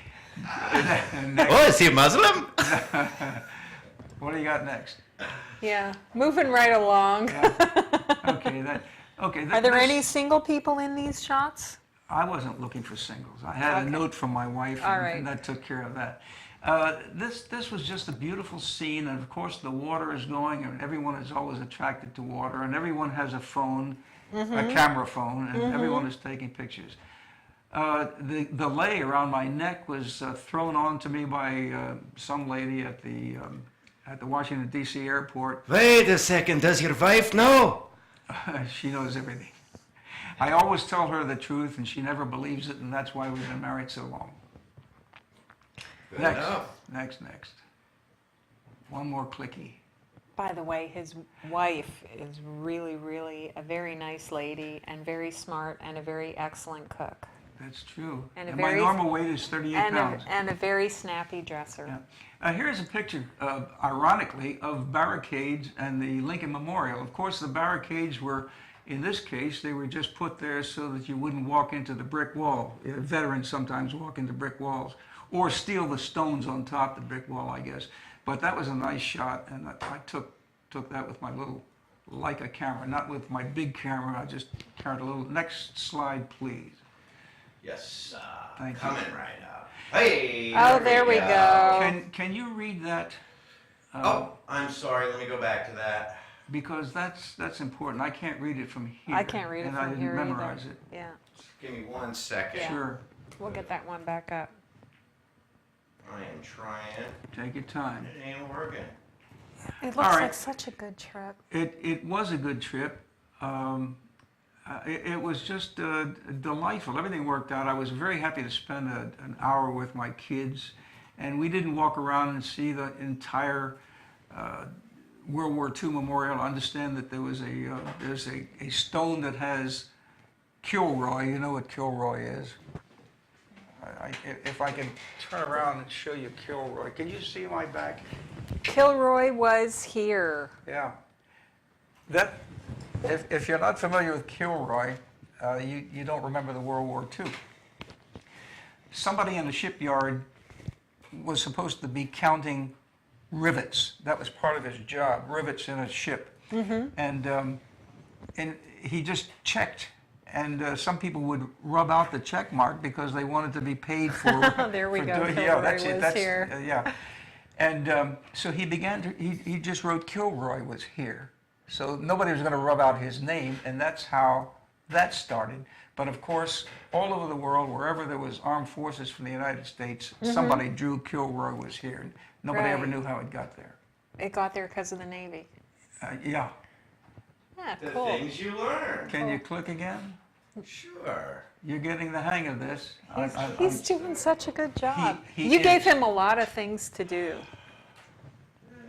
Oh, is he a Muslim? What do you got next? Yeah, moving right along. Okay. Are there any single people in these shots? I wasn't looking for singles. I had a note from my wife, All and, right. and that took care of that. This was just a beautiful scene, and of course the water is going, and everyone is always attracted to water, and everyone has a phone, a camera phone, and everyone is taking pictures. The lei around my neck was thrown on to me by some lady at the Washington, D.C. airport. Wait a second, does your wife know? She knows everything. I always tell her the truth, and she never believes it, and that's why we've been married so long. Good Next, enough. next. One more clicky. By the way, his wife is really, really a very nice lady and very smart and a very excellent cook. That's true. And my normal weight is 38 pounds. And a very snappy dresser. Yeah. Here's a picture, ironically, of barricades and the Lincoln Memorial. Of course, the barricades were, in this case, they were just put there so that you wouldn't walk into the brick wall. Veterans sometimes walk into brick walls, or steal the stones on top of the brick wall, I guess. But that was a nice shot, and I took that with my little Leica camera, not with my big camera. I just carried a little. Next slide, please. Yes, Thank you. coming right up. Hey! Oh, there we go. Can you read that? Oh, I'm sorry, let me go back to that. Because that's important. I can't read it from here. I can't read it and from here I didn't memorize either. it. Yeah, Give me 1 second. Yeah. Sure. we'll get that one back up. I am trying. Take your time. It ain't working. It looks All right. like such a good trip. It was a good trip. It was just delightful. Everything worked out. I was very happy to spend an hour with my kids, and we didn't walk around and see the entire World War II memorial. I understand that there's a stone that has Kilroy. You know what Kilroy is? If I can turn around and show you Kilroy. Can you see my back? Kilroy was here. Yeah. That, if you're not familiar with Kilroy, you don't remember the World War II. Somebody in the shipyard was supposed to be counting rivets. That was part of his job, rivets in a ship. Mm-hmm. And he just checked. And some people would rub out the check mark because they wanted to be paid for. There we for go. Doing, Kilroy yeah, that's was it. That's, here. Yeah. And so he began to. He just wrote Kilroy was here. So nobody was going to rub out his name, and that's how that started. But of course, all over the world, wherever there was armed forces from the United States, somebody drew Kilroy was here. Nobody ever Right. knew how it got there. It got there because of the Navy. Yeah. Yeah, The cool. things you learn. Can you click again? Sure. You're getting the hang of this. He's doing such a good job. he You gave is. him a lot of things to do.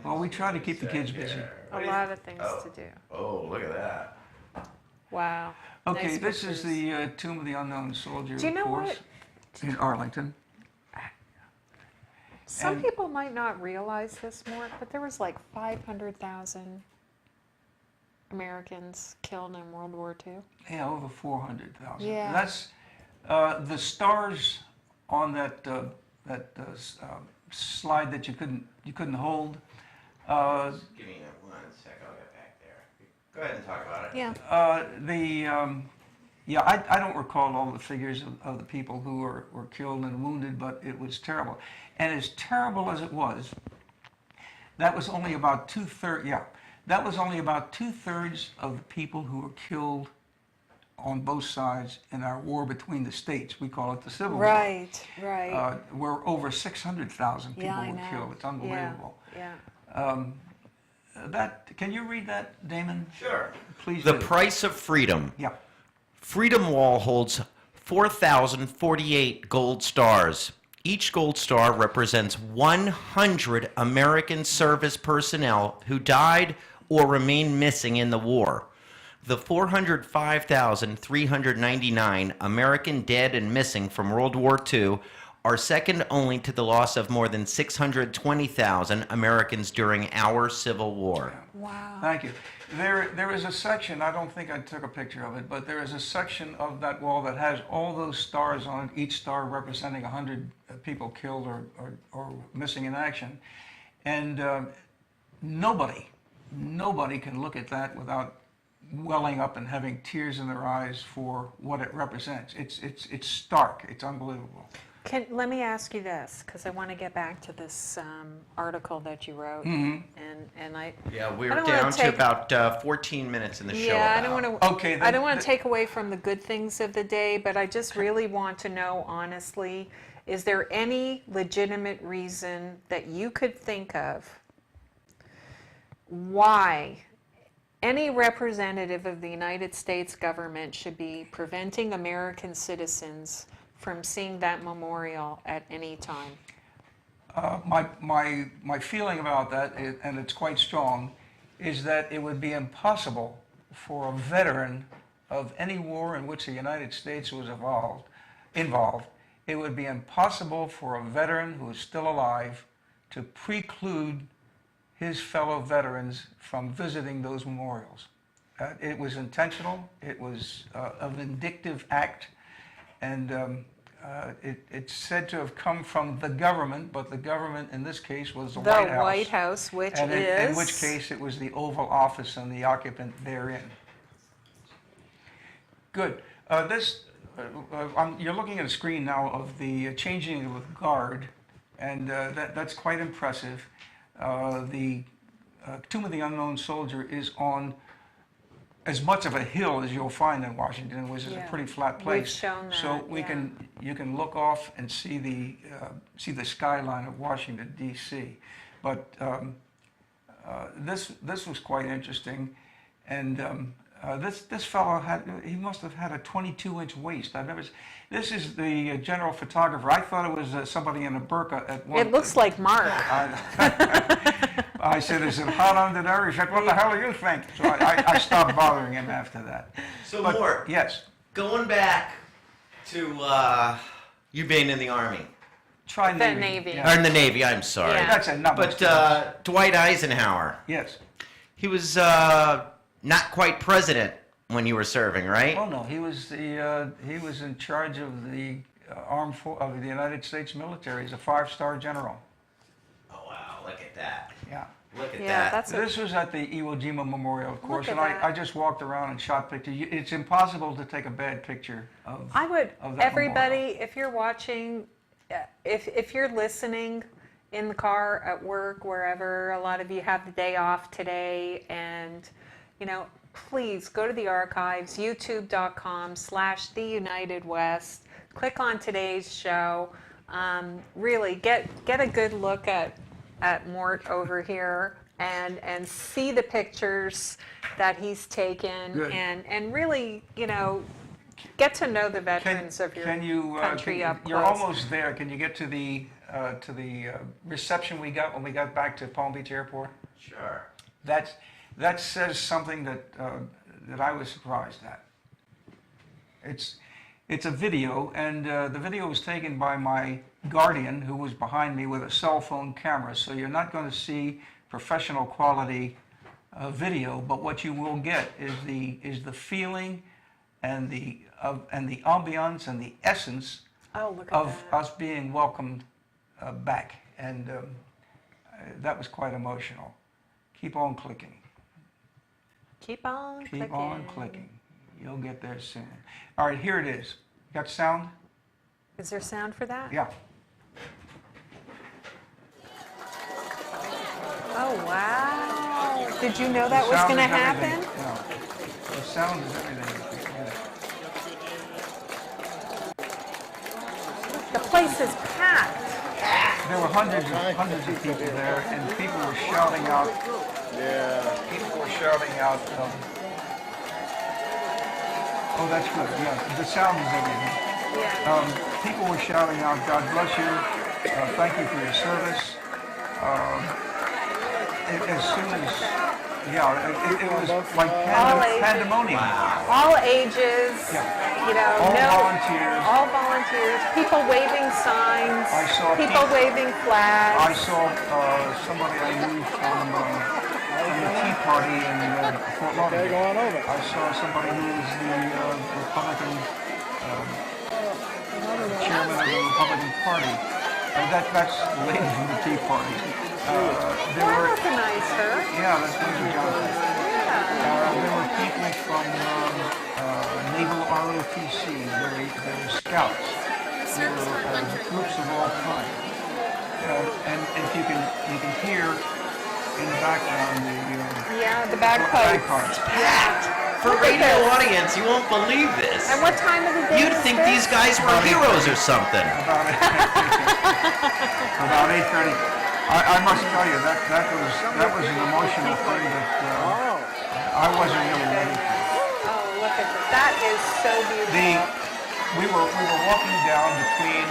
Well, we try to keep the kids busy. A lot of things to do. Oh, look at that. Wow. Okay, Nice this is pictures. the Tomb of the Unknown Soldier, Do you of know course, in Arlington. Some and- people might not realize this, Mort, but there was like 500,000 Americans killed in World War II. Yeah, over 400,000. Yeah. That's the stars on that slide that you couldn't hold. Give me 1 sec, I'll get back there. Go ahead and talk about it. Yeah. I don't recall all the figures of the people who were killed and wounded, but it was terrible. And as terrible as it was, that was only about two-thirds. Yeah, that was only about two-thirds of the people who were killed on both sides in our war between the states. We call it the Civil War. Right, right. Where over 600,000 people Yeah, I were know. killed. It's unbelievable. Yeah. Can you read that, Damon? Sure. Please The do. price of freedom. Yeah. Freedom Wall holds 4,048 gold stars. Each gold star represents 100 American service personnel who died or remained missing in the war. The 405,399 American dead and missing from World War II are second only to the loss of more than 620,000 Americans during our Civil War. Wow. Thank you. There is a section, I don't think I took a picture of it, but there is a section of that wall that has all those stars on it, each star representing 100 people killed or missing in action. And nobody can look at that without welling up and having tears in their eyes for what it represents. It's stark. It's unbelievable. Let me ask you this, because I want to get back to this article that you wrote, Mm-hmm. and I. Yeah, I we're don't wanna down to take- about 14 minutes in the show. Yeah, I don't about. want to. Okay, I don't want then- to take away from the good things of the day, but I just really want to know, honestly, is there any legitimate reason that you could think of why any representative of the United States government should be preventing American citizens from seeing that memorial at any time? My feeling about that, and it's quite strong, is that it would be impossible for a veteran of any war in which the United States was involved, it would be impossible for a veteran who is still alive to preclude his fellow veterans from visiting those memorials. It was intentional, it was a vindictive act, and it's said to have come from the government, but the government in this case was the White House. The White House, which and is... in which case it was the Oval Office and the occupant therein. Good. You're looking at a screen now of the changing of the guard, and that's quite impressive. The Tomb of the Unknown Soldier is on as much of a hill as you'll find in Washington, which is a pretty flat place. We've shown that, so you can look off and see the skyline of Washington D.C. But this was quite interesting, and this fellow he must have had a 22-inch waist. This is the general photographer. I thought it was somebody in a burqa at one. It looks like Mark. I said, "Is it hot under there?" He said, "What the hell do you think?" So I stopped bothering him after that. So, But, Mort, yes, going back to you being in the Army. try The Navy. Navy. Yeah. Or in the Navy, I'm sorry. Yeah. That's a not much But difference. Dwight Eisenhower, Yes. he was not quite president when you were serving, right? Oh no, he was in charge of the of the United States military. He's a 5-star general. Oh, wow, look at that. Yeah. Look at Yeah, that. that's a, This was at the Iwo Jima Memorial, of course, at and that. I just walked around and shot pictures. It's impossible to take a bad picture of. I would, of that everybody, memorial. if you're watching, if you're listening in the car, at work, wherever, a lot of you have the day off today, and, please go to the archives, youtube.com/The United West, click on today's show, really get a good look at Mort over here, and see the pictures that he's taken, Good. and really, get to know the veterans of your country up close. You're almost there. Can you get to the reception we got when we got back to Palm Beach Airport? Sure. That says something that I was surprised at. It's a video, and the video was taken by my guardian, who was behind me with a cell phone camera. So you're not going to see professional quality video, but what you will get is the feeling and the ambiance and the essence Oh, look at of that. us being welcomed back, and that was quite emotional. Keep on clicking. Keep on clicking. Keep on clicking. You'll get there soon. All right, here it is. Got sound? Is there sound for that? Yeah. Oh, wow. Did you know that The was sound going to is everything. happen? Yeah. The sound is everything. Yeah. The place is packed. There were hundreds of people there, and people were shouting out. People were shouting out. Oh, that's good. Yeah, the sound is everything. Yeah. People were shouting out, "God bless you. Thank you for your service." As soon as, it was like All ages. pandemonium. All ages, Yeah. All volunteers. all volunteers, people waving signs, I saw people waving flags. I saw somebody I knew from the Tea Party in Fort Lauderdale. I saw somebody who was the Republican chairman of the Republican Party. That's the lady from the Tea Party. I recognize her. Yeah, that's Major Johnson. Yeah. There were people from Naval ROTC. There were scouts. service our country. Groups of all kinds. And if you can hear in the background the bagpipes. bagpipes. For a Look at radio this. audience, you won't believe this. And what time of the day You'd is think this? these guys were heroes or something. About 8:30. I must tell you that was an emotional thing that I wasn't really ready for. Oh, look at that. That is so beautiful. We were walking down between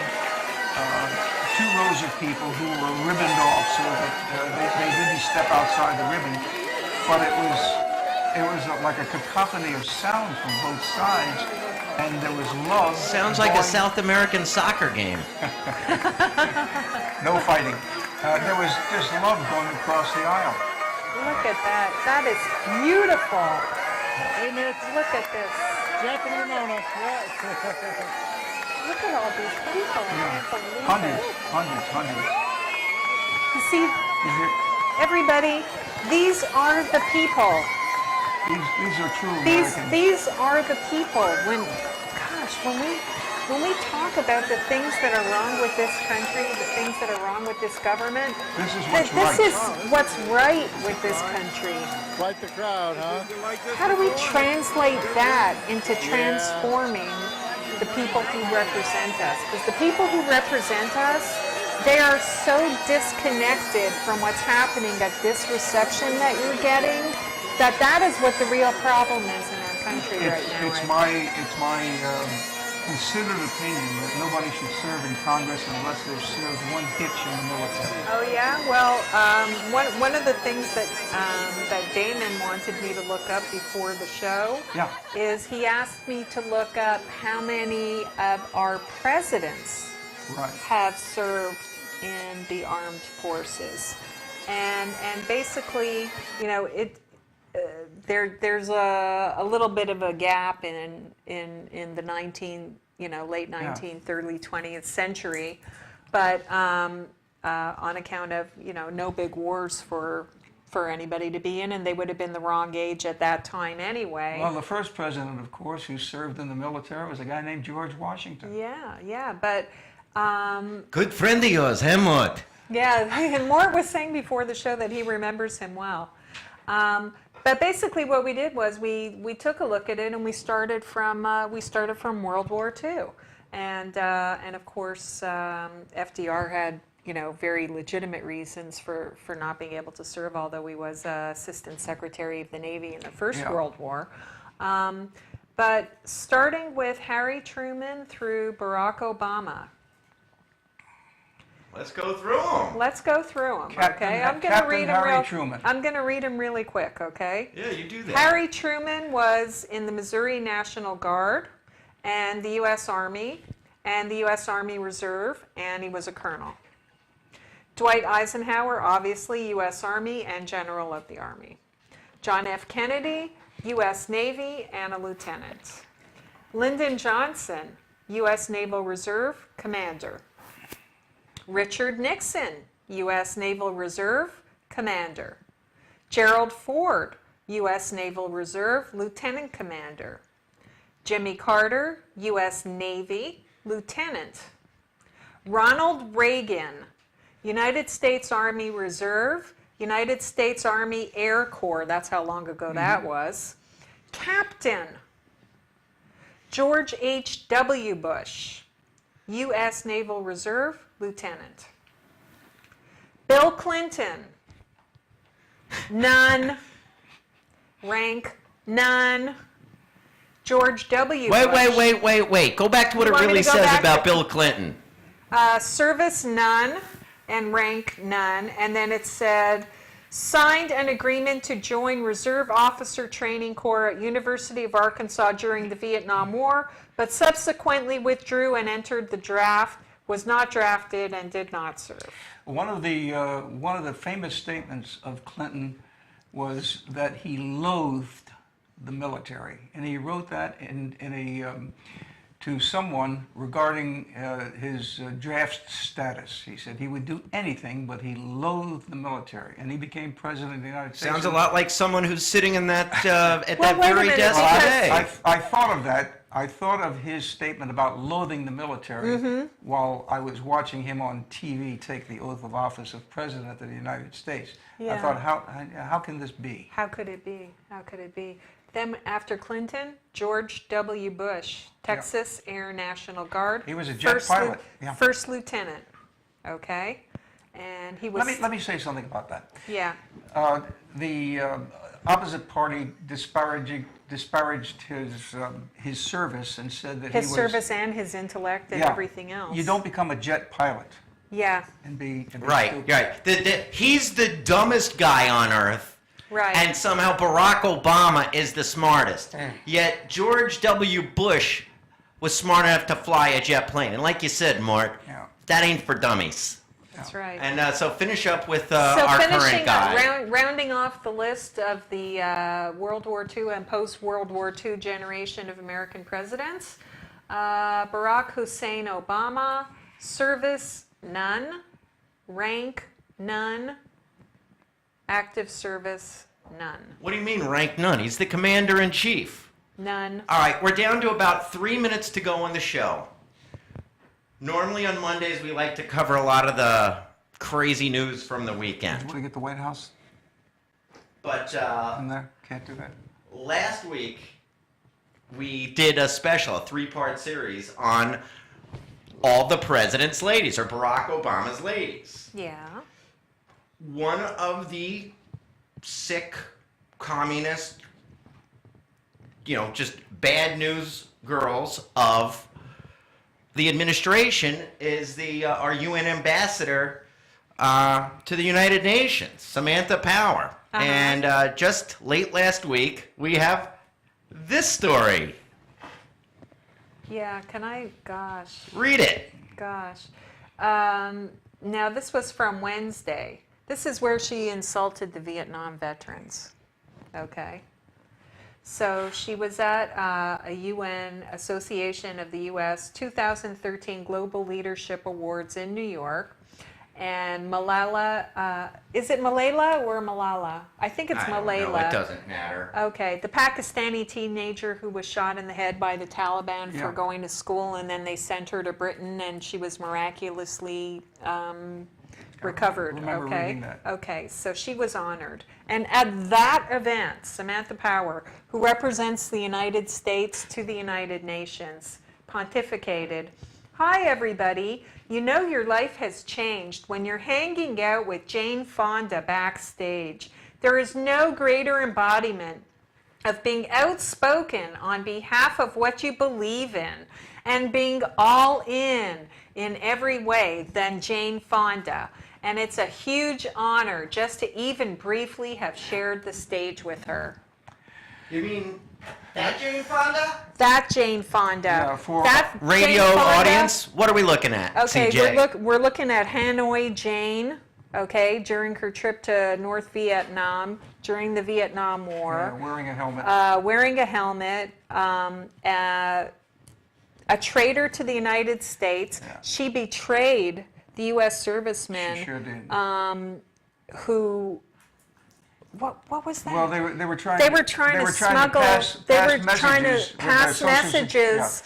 two rows of people who were ribboned off so that they didn't step outside the ribbon, but it was like a cacophony of sound from both sides, and there was love. Sounds like a South American soccer game. No fighting. There was just love going across the aisle. Look at that. That is beautiful. Look at this. Look at all these people. I can't believe Hundreds. it. You see, everybody, these are the people. These are true Americans. These are the people. When we talk about the things that are wrong with this country, the things that are wrong with this government, This is what's right. this is what's right with this country. Quite the crowd, huh? How do we translate that into transforming the people who represent us? Because the people who represent us, they are so disconnected from what's happening at this reception that you're getting, that is what the real problem is in our country right now. It's my considered opinion that nobody should serve in Congress unless they've served one hitch in the military. Oh yeah, well, one of the things that Damon wanted me to look up before the show is he asked me to look up how many of our presidents have served in the armed forces, and basically, you know, there's a little bit of a gap in the late 19th, early 20th century, but on account of no big wars for anybody to be in, and they would have been the wrong age at that time anyway. Well, the first president, of course, who served in the military was a guy named George Washington. Yeah, but Good friend of yours, huh, Mort? yeah, and Mort was saying before the show that he remembers him well. But basically, what we did was we took a look at it, and we started from World War II, and of course FDR had very legitimate reasons for not being able to serve, although he was Assistant Secretary of the Navy in the First World War. But starting with Harry Truman through Barack Obama. Let's go through them. Let's go through them, okay? I'm going to read them I'm going to read them really quick, okay? Yeah, you do that. Harry Truman was in the Missouri National Guard and the U.S. Army and the U.S. Army Reserve, and he was a colonel. Dwight Eisenhower, obviously U.S. Army and General of the Army. John F. Kennedy, U.S. Navy and a lieutenant. Lyndon Johnson, U.S. Naval Reserve, commander. Richard Nixon, U.S. Naval Reserve, Commander. Gerald Ford, U.S. Naval Reserve, Lieutenant Commander. Jimmy Carter, U.S. Navy, Lieutenant. Ronald Reagan, United States Army Reserve, United States Army Air Corps, that's how long ago that was. Captain. George H.W. Bush, U.S. Naval Reserve, Lieutenant. Bill Clinton, none. Rank, none. George W. Bush. Wait. Go back to what You it want me really to go says back about to- Bill Clinton. Service, none. And rank, none. And then it said, signed an agreement to join Reserve Officer Training Corps at University of Arkansas during the Vietnam War, but subsequently withdrew and entered the draft, was not drafted, and did not serve. One of the famous statements of Clinton was that he loathed the military, and he wrote that to someone regarding his draft status. He said he would do anything, but he loathed the military, and he became president of the United States. Sounds a lot like someone who's sitting in that at Well, that wait a very minute, desk because- today. I thought of that. I thought of his statement about loathing the military while I was watching him on TV take the oath of office of President of the United States. Yeah. I thought, how can this be? How could it be? How could it be? Then after Clinton, George W. Bush, Texas Air National Guard. He was a jet pilot. Yeah. First lieutenant. Okay, and he was. Let me say something about that. Yeah. The opposite party disparaged his service and said that His he was service and his intellect and everything else. You don't become a jet pilot Yeah. and be Right, stupid. right. He's the dumbest guy on earth. Right. And somehow Barack Obama is the smartest. Yet George W. Bush was smart enough to fly a jet plane. And like you said, Mort, that ain't for dummies. That's right. And so finish up with So our finishing current guy. rounding off the list of the World War II and post-World War II generation of American presidents, Barack Hussein Obama, service, none, rank, none, active service, none. What do you mean rank none? He's the commander-in-chief. None. All right, we're down to about 3 minutes to go on the show. Normally on Mondays, we like to cover a lot of the crazy news from the You weekend. want to get the White House But in there? Can't do that. last week, we did a special, a 3-part series on all the president's ladies, or Barack Obama's ladies. Yeah. One of the sick, communist, just bad news girls of the administration is our UN ambassador to the United Nations, Samantha Power. And just late last week, we have this story. Yeah, gosh. Read it. Gosh. Now, this was from Wednesday. This is where she insulted the Vietnam veterans. Okay. So she was at a UN Association of the U.S. 2013 Global Leadership Awards in New York. And Malala, is it Malala or Malala? I think it's Malala. I don't know. It doesn't matter. Okay, the Pakistani teenager who was shot in the head by the Taliban for going to school, and then they sent her to Britain, and she was miraculously recovered. remember Okay, reading that. okay, so she was honored, and at that event, Samantha Power, who represents the United States to the United Nations, pontificated. Hi, everybody. You know your life has changed when you're hanging out with Jane Fonda backstage. There is no greater embodiment of being outspoken on behalf of what you believe in and being all in every way than Jane Fonda. And it's a huge honor just to even briefly have shared the stage with her. You mean that Jane Fonda? That Jane Fonda. Yeah, for that Radio Jane Fonda. audience, what are we looking at? Okay, CJ? we're looking at Hanoi Jane, okay, during her trip to North Vietnam, during the Vietnam War. Wearing a helmet. Wearing a helmet, a traitor to the United States. Yeah. She betrayed the U.S. servicemen She sure did. who. What was that? Well, they were trying. They were trying to smuggle. They were trying to pass messages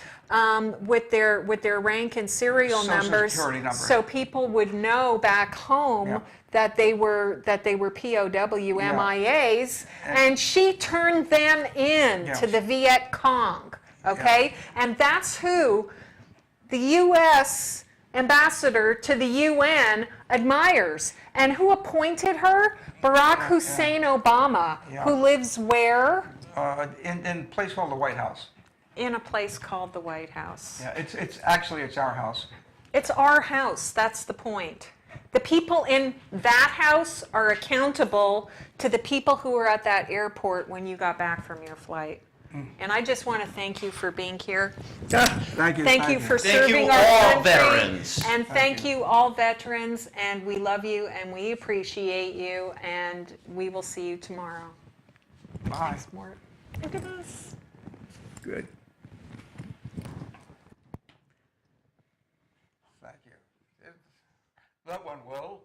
with their rank and serial Social numbers, Security number. so people would know back home Yeah. that they were POW MIAs, and she turned them in Yes. to the Viet Cong. Okay, and that's who the U.S. ambassador to the UN admires. And who appointed her? Barack Hussein Obama, who lives where? In a place called the White House. In a place called the White House. Yeah, it's actually our house. It's our house, that's the point. The people in that house are accountable to the people who were at that airport when you got back from your flight. And I just want to thank you for being here. Thank you. Thank you for Thank serving you our all country. veterans. And thank you all veterans, and we love you and we appreciate you, and we will see you tomorrow. Bye. Thanks, Mort. Look at this. Good. Thank you. That went well.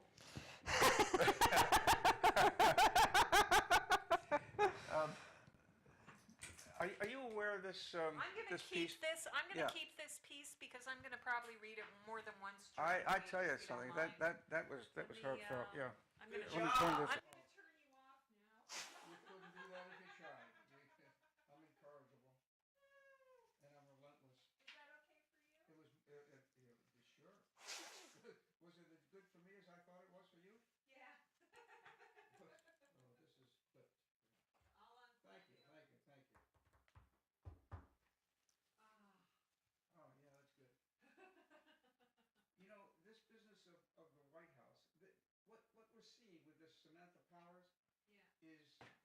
Are you you aware of this? I'm going to this keep piece? this. I'm going to Yeah. keep this piece because I'm going to probably read it more than once. I tell you if don't something. mind. That was heartfelt. Yeah. I'm going to Let me turn turn this. I'm going to turn you off now. You couldn't do that if you tried. I'm incorrigible, and I'm relentless. Is that okay for you? It was. Sure. Was it as good for me as I thought it was for you? Yeah. Oh, this is flipped. I'll unplug Thank you. Thank you. Oh, yeah, that's good. You know, this business of the White House, what we're seeing with this Samantha Powers Yeah. is